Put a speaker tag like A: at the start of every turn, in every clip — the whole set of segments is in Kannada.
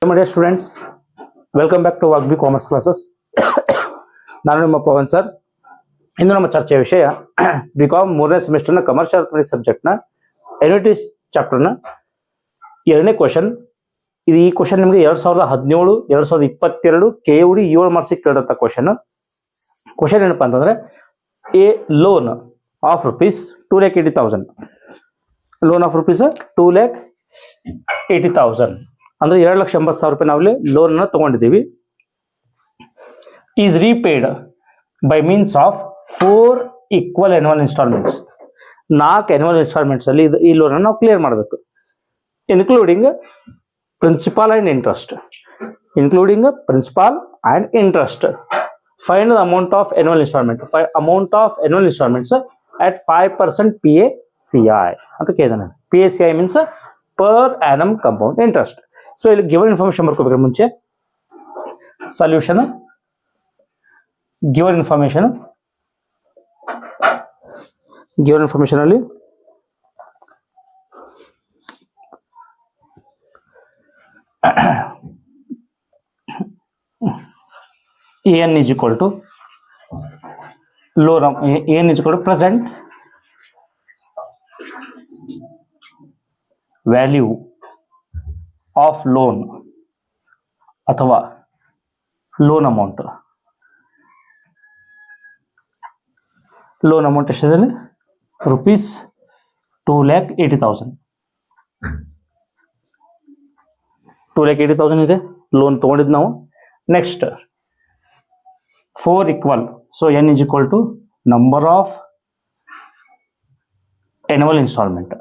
A: My dear students, welcome back to Wagbi Commerce Classes. ನಾನು ನಿಮ್ಮ ಪವನ್ ಸರ್. ಇಂದು ನಮ್ಮ ಚರ್ಚೆಯ ವಿಷಯ ಬಿಕಾಮ್ ಮೂರನೇ ಸೆಮಿಸ್ಟರ್ನ ಕಮರ್ಷಿಯಲ್ ಅರ್ಥಮೆಟಿಕ್ಸ್ ಸಬ್ಜೆಕ್ಟ್ನ ಎನ್ಯುಟಿ ಚಾಪ್ಟರ್ನ ಎರಡನೇ ಕ್ವಶನ್. ಈ ಕ್ವಶನ್ ನಿಮಗೆ 2017 2022 KUD 7 ಮಾರ್ಕ್ಸಿಗೆ ಕೇಳಿದಂಥ ಕ್ವಶನ್ ಏನಪ್ಪ ಅಂತಂದ್ರೆ, a loan of ₹2,80,000, loan of ₹2,80,000 ಅಂದ್ರೆ 2,80,000 ನಾವಲ್ಲಿ ಲೋನ್ ಅನ್ನು ತಗೊಂಡಿದ್ದೀವಿ. Is repaid by means of 4 equal annual instalments. 4 annual instalments ಅಲ್ಲಿ ಈ ಲೋನ್ ಅನ್ನು ನಾವು ಕ್ಲಿಯರ್ ಮಾಡಬೇಕು. Including principal and interest. Find the amount of annual instalments at 5% PACI ಅಂತ ಕೇಳಿದಾನೆ. PACI means per annum compound interest. So ಇಲ್ಲಿ ಗಿವನ್ ಇನ್ಫಾರ್ಮೇಶನ್ ಬರ್ಕೋಬೇಕು. ಮುಂಚೆ ಸೊಲ್ಯೂಷನ್ ಗಿವನ್ ಇನ್ಫಾರ್ಮೇಶನ್ ಅಲ್ಲಿ AN is equal to loan, AN is equal to present value of loan ಅಥವಾ ಲೋನ್ ಅಮೌಂಟ್. ಲೋನ್ ಅಮೌಂಟ್ ಎಷ್ಟಿದೆ? ₹2,80,000. 2,80,000 ಇದೆ ಲೋನ್ ತಗೊಂಡಿದ್ದು ನಾವು. Next 4 equal. So N is equal to number of annual installment.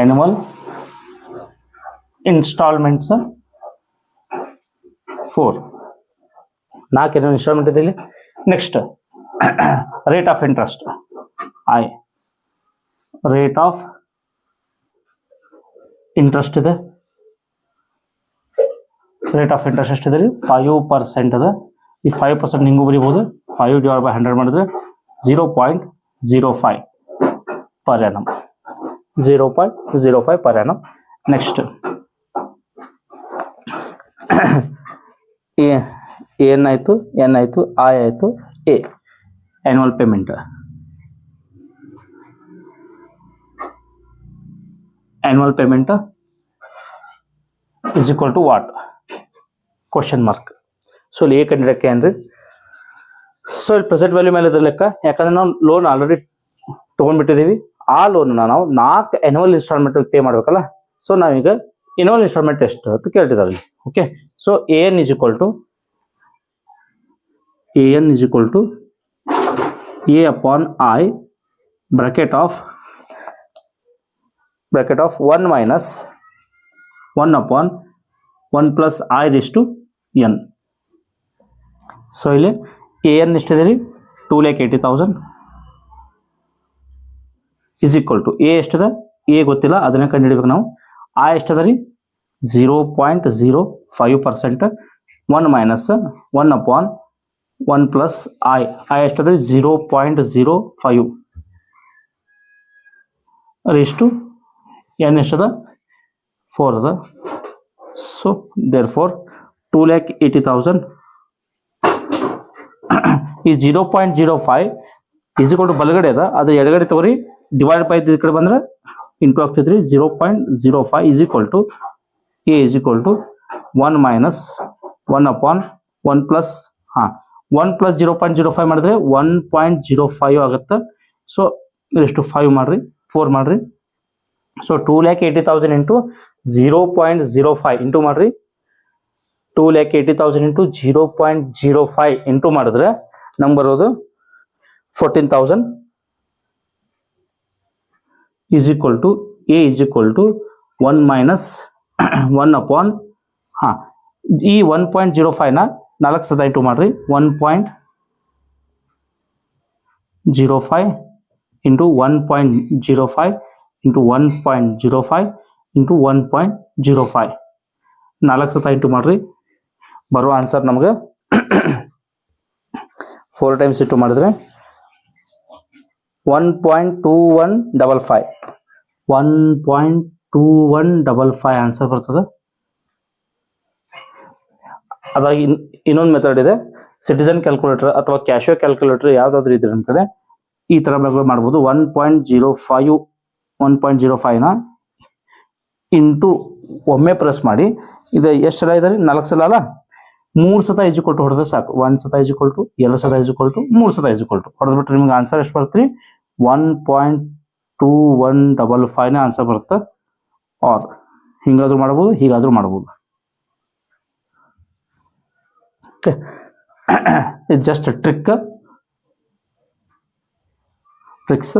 A: Annual installments 4. 4 annual installment ಇದೆ ಇಲ್ಲಿ. Next rate of interest I. Rate of interest ಇದೆ. ರೇಟ್ ಆಫ್ ಇಂಟ್ರೆಸ್ಟ್ ಎಷ್ಟಿದೆ? 5% ಅದ. ಈ 5% ಹಿಂಗೂ ಬರೀಬಹುದು. 5/100 ಮಾಡಿದ್ರೆ 0.05 per annum. 0.05 per annum. Next N ಆಯ್ತು, ಎನ್ ಆಯ್ತು, ಐ ಆಯ್ತು, A annual payment. Annual payment is equal to what? Question mark. So ಇಲ್ಲಿ ಎ ಕಂಡಿಡಕ್ಕೆ ಏನ್ರಿ? ಸೊ ಇಲ್ಲಿ ಪ್ರೆಸೆಂಟ್ ವ್ಯಾಲ್ಯೂ ಮೇಲೆ ಇದ್ರ ಲೆಕ್ಕ. ಯಾಕಂದ್ರೆ ನಾವು ಲೋನ್ ಆಲ್ರೆಡಿ ತೊಗೊಂಡ್ಬಿಟ್ಟಿದ್ದೀವಿ. ಆ ಲೋನ್ ನಾವು 4 ಆನ್ಯುವಲ್ ಇನ್ಸ್ಟಾಲ್ಮೆಂಟ್ ಪೇ ಮಾಡ್ಬೇಕಲ್ಲ. ಸೊ ನಾವೀಗ ಆನ್ಯುವಲ್ ಇನ್ಸ್ಟಾಲ್ಮೆಂಟ್ ಎಷ್ಟು ಅಂತ ಕೇಳ್ತಿದ್ದಾರೆ. Okay, so AN is equal to A upon I bracket of 1 minus 1 upon 1 plus I raised to N. So ಇಲ್ಲಿ AN ಎಷ್ಟಿದೆ ರೀ? 2,80,000 is equal to A ಎಷ್ಟದ? A ಗೊತ್ತಿಲ್ಲ, ಅದನ್ನ ಕಂಡುಹಿಡಿಬೇಕು ನಾವು. I ಎಷ್ಟದ ರೀ? 0.05%. 1 minus 1 upon 1 plus I ಎಷ್ಟದ? 0.05 raised to N ಎಷ್ಟದ? 4 ಅದ. ಸೊ therefore 2,80,000 ಈ 0.05 is equal to ಬಲಗಡೆ ಅದ, ಅದು ಎಡಗಡೆ ತಗೋರಿ. ಡಿವೈಡ್ ಬೈ ಈ ಕಡೆ ಬಂದ್ರೆ ಇಂಟು ಆಗ್ತೈತ್ರಿ. 0.05 is equal to A is equal to 1 minus 1 upon 1 plus 1 plus 0.05 ಮಾಡಿದ್ರೆ 1.05 ಆಗುತ್ತೆ. ಸೊ ಎಷ್ಟು 5 ಮಾಡ್ರಿ, 4 ಮಾಡ್ರಿ. ಸೊ 2,80,000 ಇಂಟು 0.05 ಇಂಟು ಮಾಡ್ರಿ. 2,80,000 ಇಂಟು 0.05 ಇಂಟು ಮಾಡಿದ್ರೆ ನಮ್ಗೆ ಬರೋದು 14,000 is equal to A is equal to 1 minus 1 upon ಈ 1.05 ನ 4 ಸಲ ಇಂಟು ಮಾಡ್ರಿ. 1.05 ಇಂಟು 1.05 ಇಂಟು 1.05 ಇಂಟು 1.05 4 ಸಲ ಇಂಟು ಮಾಡ್ರಿ. ಬರೋ ಆನ್ಸರ್ ನಮ್ಗೆ 4 ಟೈಮ್ಸ್ ಇಂಟು ಮಾಡಿದ್ರೆ 1.2155 2155 ಆನ್ಸರ್ ಬರ್ತದೆ. ಅದಾಗಿ ಇನ್ನೊಂದು ಮೆಥಡ್ ಇದೆ, ಸಿಟಿಸನ್ ಕ್ಯಾಲ್ಕುಲೇಟರ್ ಅಥವಾ ಕ್ಯಾಶಿಯೋ ಕ್ಯಾಲ್ಕುಲೇಟರ್ ಯಾವ್ದಾದ್ರು ಇದ್ರೆ ನಮ್ಮ ಕಡೆ ಈ ತರ ಮಾಡ್ಬೋದು. 1.05ನ ಇಂಟು ಒಮ್ಮೆ ಪ್ರೆಸ್ ಮಾಡಿ, ಇದು ಎಷ್ಟು ಸಲ ಇದಾರೆ 4 ಸಲ ಅಲ್ಲ, 3 ಸತ ಈಜುಕೊಟ್ಟು ಹೊಡೆದ್ರೆ ಸಾಕು. 1 ಸತ ಈಜುಕೊಲ್ಟು, 2 ಸತ ಈಜುಕೊಲ್ಟು, 3 ಸತ ಈಜುಕೊಲ್ಟು ಹೊಡೆದ್ಬಿಟ್ರೆ ನಿಮ್ಗೆ ಆನ್ಸರ್ ಎಷ್ಟು ಬರ್ತೀರಿ? 1.2155 ಆನ್ಸರ್ ಬರುತ್ತೆ. ಆರ್ ಹಿಂಗಾದ್ರೂ ಮಾಡ್ಬೋದು, ಹೀಗಾದ್ರೂ ಮಾಡ್ಬೋದು. Okay, it's just tricks.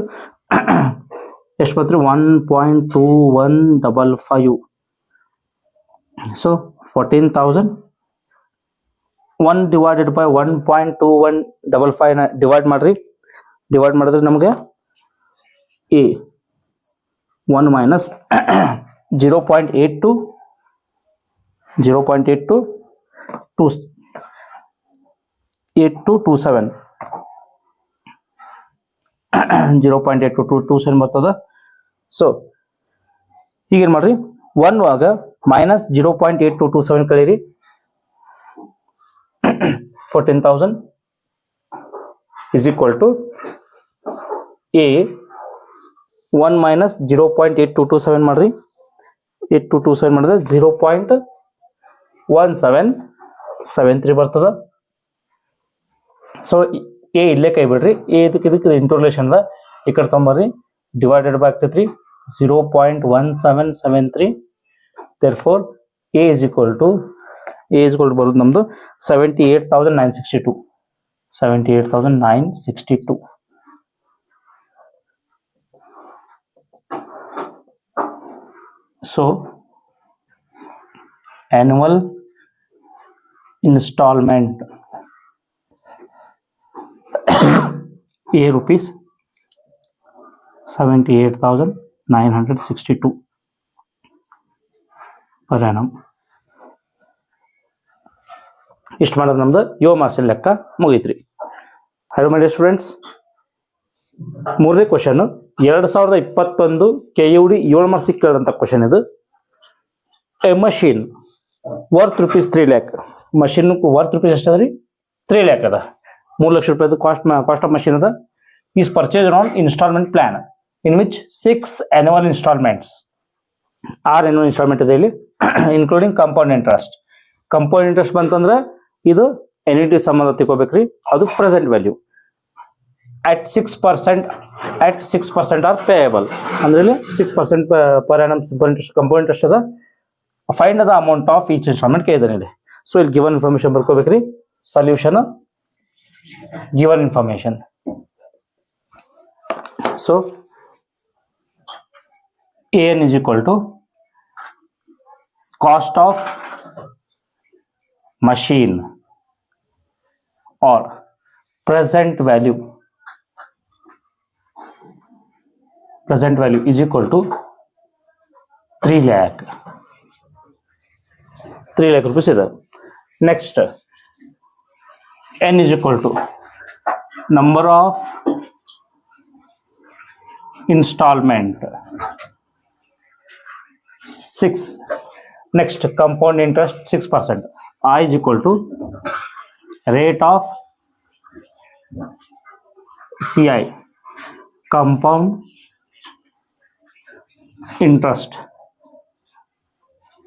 A: ಎಷ್ಟು ಬರ್ತೀರಿ? 1.2155. ಸೊ 14,000 1 ಡಿವೈಡೆಡ್ ಬೈ 1.2155 ಡಿವೈಡ್ ಮಾಡಿದ್ರೆ ನಮಗೆ ಎ 1 ಮೈನಸ್ 0.82 8227 0.8227 ಬರ್ತದ. ಸೊ ಈಗೇನು ಮಾಡ್ರಿ, 1 ಆಗ minus 0.8227 ಕಳೀರಿ, 14,000 is equal to A 1 minus 0.8227 ಮಾಡ್ರಿ, 8227 ಮಾಡಿದ್ರೆ 0.1773 ಬರ್ತದ. ಸೊ ಎ ಇಲ್ಲೇ ಕೈ ಬಿಡ್ರಿ, ಎ ಇದಕ್ಕೆ ಇಂಟರ್ಲೇಷನ್ ಅದ, ಈ ಕಡೆ ತೊಂಬರ್ರಿ, ಡಿವೈಡೆಡ್ ಬೈ ಆಗ್ತೈತ್ರಿ 0.1773. therefore A is equal to ಬರೋದು ನಮ್ದು 78,962. So annual installment A rupees 78,962 per annum. ಇಷ್ಟು ಮಾಡೋದು ನಮ್ದು ಯೋ ಮಾರ್ಕ್ಸಿನ ಲೆಕ್ಕ ಮುಗೀತ್ರಿ. ಹಲೋ ಮೈ ಡಿಯರ್ ಸ್ಟೂಡೆಂಟ್ಸ್, ಮೂರನೇ ಕ್ವಶನ್ 2021 KUD 7 ಮಾರ್ಕ್ಸಿಗೆ ಕೇಳಿದಂಥ ಕ್ವಶನ್ ಇದು. A machine worth rupees 3 lakh, machine worth rupees ಎಷ್ಟು ಅದ ರೀ? 3 lakh ಅದ. 3 ಲಕ್ಷ ರೂಪಾಯಿದು ಕಾಸ್ಟ್ ಆಫ್ ಮಷೀನ್ ಅದ. Is purchase on instalment plan in which 6 annual installments. 6 annual installment ಇದೆ ಇಲ್ಲಿ, including compound interest. Compound interest ಬಂತಂದ್ರೆ ಇದು ಎನ್ಯುಟಿ ಸಂಬಂಧ ತಿಳ್ಕೊಬೇಕ್ರಿ, ಅದು present value at 6% R payable. ಅಂದ್ರೆ ಇಲ್ಲಿ 6% per annum ಕಂಪೌಂಡ್ ಇಂಟ್ರೆಸ್ಟ್ ಅದ. Find the amount of each instalment ಕೇಳಿದಾನೆ ಇಲ್ಲಿ. ಸೊ ಇಲ್ಲಿ ಗಿವನ್ ಇನ್ಫಾರ್ಮೇಶನ್ ಬರ್ಕೋಬೇಕ್ರಿ, solution given information. So AN is equal to cost of machine or present value is equal to 3 lakh. 3 lakh rupees ಇದೆ. Next, N is equal to number of installment 6. Next, compound interest 6%. I is equal to rate of CI, compound interest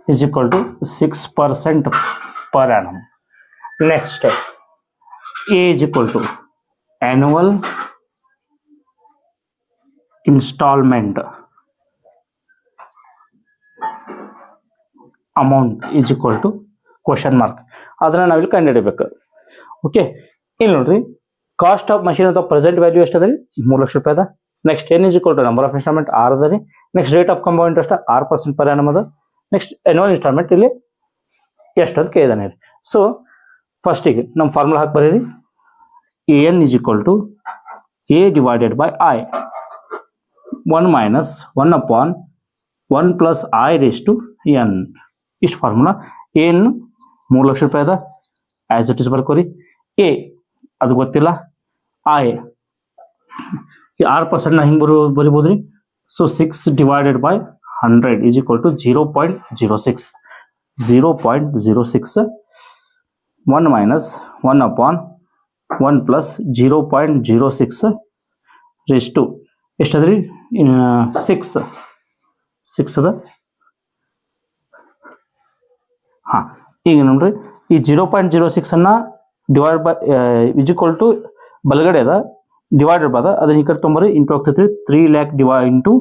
A: is equal to 6% per annum. Next, A is equal to annual installment amount is equal to question mark. ಅದನ್ನ ನಾವಿಲ್ಲಿ ಕಂಡುಹಿಡಬೇಕು. ಓಕೆ, ಇಲ್ಲಿ ನೋಡ್ರಿ, ಕಾಸ್ಟ್ ಆಫ್ ಮಷೀನ್ ಅಥವಾ ಪ್ರೆಸೆಂಟ್ ವ್ಯಾಲ್ಯೂ ಎಷ್ಟು ಅದ ರೀ? 3 ಲಕ್ಷ ರೂಪಾಯಿ ಅದ. Next N is equal to number of instalment 6 ಅದ ರೀ. Next rate of compound interest 6% per annum ಅದ. ನೆಕ್ಸ್ಟ್ ಆನ್ಯುವಲ್ ಇನ್ಸ್ಟಾಲ್ಮೆಂಟ್ ಇಲ್ಲಿ ಎಷ್ಟು ಅಂತ ಕೇಳಿದಾನೆ ರೀ. ಸೊ ಫಸ್ಟಿಗೆ ನಮ್ಮ ಫಾರ್ಮುಲಾ ಹಾಕಿ ಬರೀರಿ. AN is equal to A divided by I, 1 minus 1 upon 1 plus I raised to N. ಇಷ್ಟು ಫಾರ್ಮುಲಾ. ಏನ್ 3 ಲಕ್ಷ ರೂಪಾಯಿ ಅದ, ಆಸ್ ಇಟ್ ಇಸ್ ಬರ್ಕೋರಿ. ಎ ಅದು ಗೊತ್ತಿಲ್ಲ. ಐ 6% ಹಿಂಗೆ ಬರಿಬೋದ್ರಿ. So 6 divided by 100 is equal to 0.06. 0.06 1 minus 1 upon 1 plus 0.06 raised to ಎಷ್ಟಾದ್ರಿ 6 ಅದ. ಹಾಂ, ಈಗ ನೋಡ್ರಿ ಈ 0.06 ಅನ್ನ divide by is equal to ಬಲಗಡೆ ಅದ ಡಿವೈಡೆಡ್ ಬದ ಅದನ್ನ ಈ ಕಡೆ ತೊಂಬರಿ ಇಂಟು ಆಗ್ತೈತ್ರಿ 3 lakh ಡಿವೈಡ್ ಇಂಟು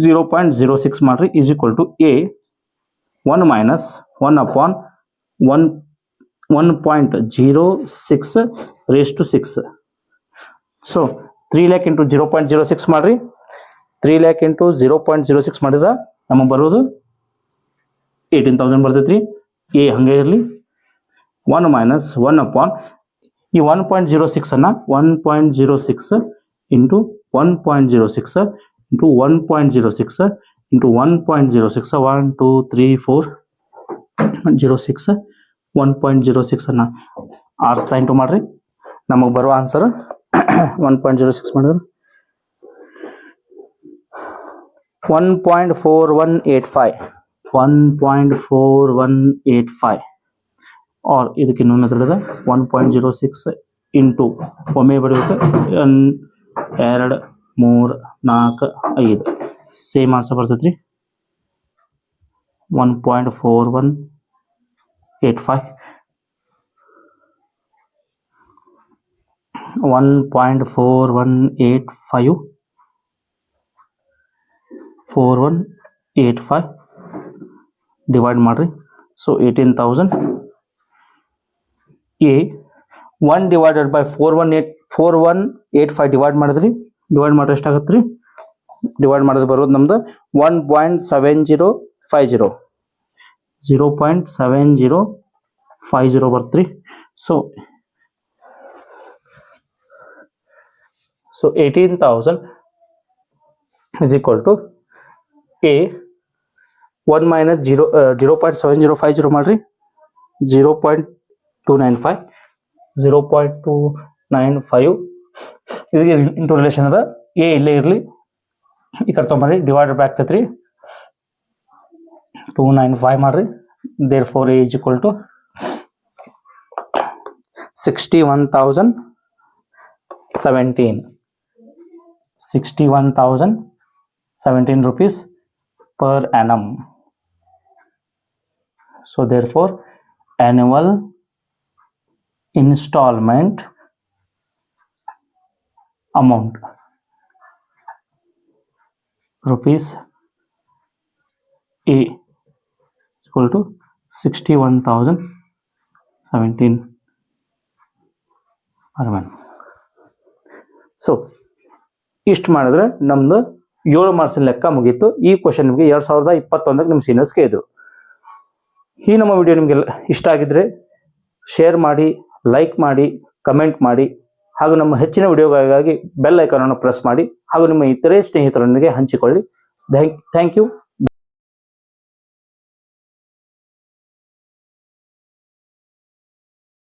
A: 0.06 ಮಾಡ್ರಿ is equal to A 1 minus 1 upon 1.06 raised to 6. So 3 lakh into 0.06 ಮಾಡ್ರಿ 3 lakh ಇಂಟು 0.06 ಮಾಡಿದ್ರೆ ನಮಗೆ ಬರೋದು 18,000 ಬರ್ತೈತ್ರಿ. ಎ ಹಂಗೆ ಇರಲಿ. 1 minus 1 upon ಈ 1.06 ಅನ್ನ 1.06 ಇಂಟು 1.06 ಇಂಟು 1.06 ಇಂಟು 1.06 1 2 3 4 06 1.06 ಅನ್ನ ಆರ್ಸ್ತಾ ಇಂಟು ಮಾಡ್ರಿ. ನಮಗೆ ಬರುವ ಆನ್ಸರ್ 1.06 ಮಾಡಿದ್ರೆ 1.4185 और ಇದಕ್ಕೆ ಇನ್ನೊಂದು ಮೆಥಡ್ 1.06 ಇಂಟು ಒಮ್ಮೆ ಬರಬೇಕು 2 3 4 5 ಸೇಮ್ ಆನ್ಸರ್ ಬರ್ತೈತ್ರಿ 1.4185 4185 ಡಿವೈಡ್ ಮಾಡ್ರಿ. ಸೊ 18,000 ಎ 1 ಡಿವೈಡೆಡ್ ಬೈ 4185 ಡಿವೈಡ್ ಮಾಡಿದ್ರಿ. ಡಿವೈಡ್ ಮಾಡಿದ್ರೆ ಎಷ್ಟಾಗತ್ತೆ ರೀ? ಡಿವೈಡ್ ಮಾಡಿದ್ರೆ ಬರೋದು ನಮ್ದು 1.7050 0.7050 ಬರ್ತ್ರಿ. So 18,000 is equal to A 1 minus 0.7050 ಮಾಡ್ರಿ 0.295 0.295 ಇದಕ್ಕೆ ಇಂಟು ರಿಲೇಷನ್ ಅದ. ಎ ಇಲ್ಲೇ ಇರಲಿ ಈ ಕಡೆ ತೊಗೊಂಬರ್ರಿ ಡಿವೈಡೆಡ್ ಬೈ ಆಗ್ತೈತ್ರಿ 295 ಮಾಡ್ರಿ. Therefore A is equal to 61,017 rupees per annum. So therefore annual installment amount rupees A equal to 61,017 per annum. So ಇಷ್ಟು ಮಾಡಿದ್ರೆ ನಮ್ದು 7 ಮಾರ್ಕ್ಸಿನ ಲೆಕ್ಕ ಮುಗೀತು. ಈ ಕ್ವಶನ್ ನಿಮಗೆ 2021 ನಿಮ್ಮ ಸೀನಿಯರ್ಸ್ ಕೇಳಿದ್ರು. ಈ ನಮ್ಮ ವಿಡಿಯೋ ನಿಮಗೆ ಇಷ್ಟ ಆಗಿದ್ರೆ ಶೇರ್ ಮಾಡಿ, ಲೈಕ್ ಮಾಡಿ, ಕಮೆಂಟ್ ಮಾಡಿ ಹಾಗೂ ನಮ್ಮ ಹೆಚ್ಚಿನ ವಿಡಿಯೋಗಳಿಗಾಗಿ ಬೆಲ್ ಐಕಾನ್ ಅನ್ನು ಪ್ರೆಸ್ ಮಾಡಿ ಹಾಗೂ ನಿಮ್ಮ ಇತರೆ ಸ್ನೇಹಿತರೊಂದಿಗೆ ಹಂಚಿಕೊಳ್ಳಿ. Thank you.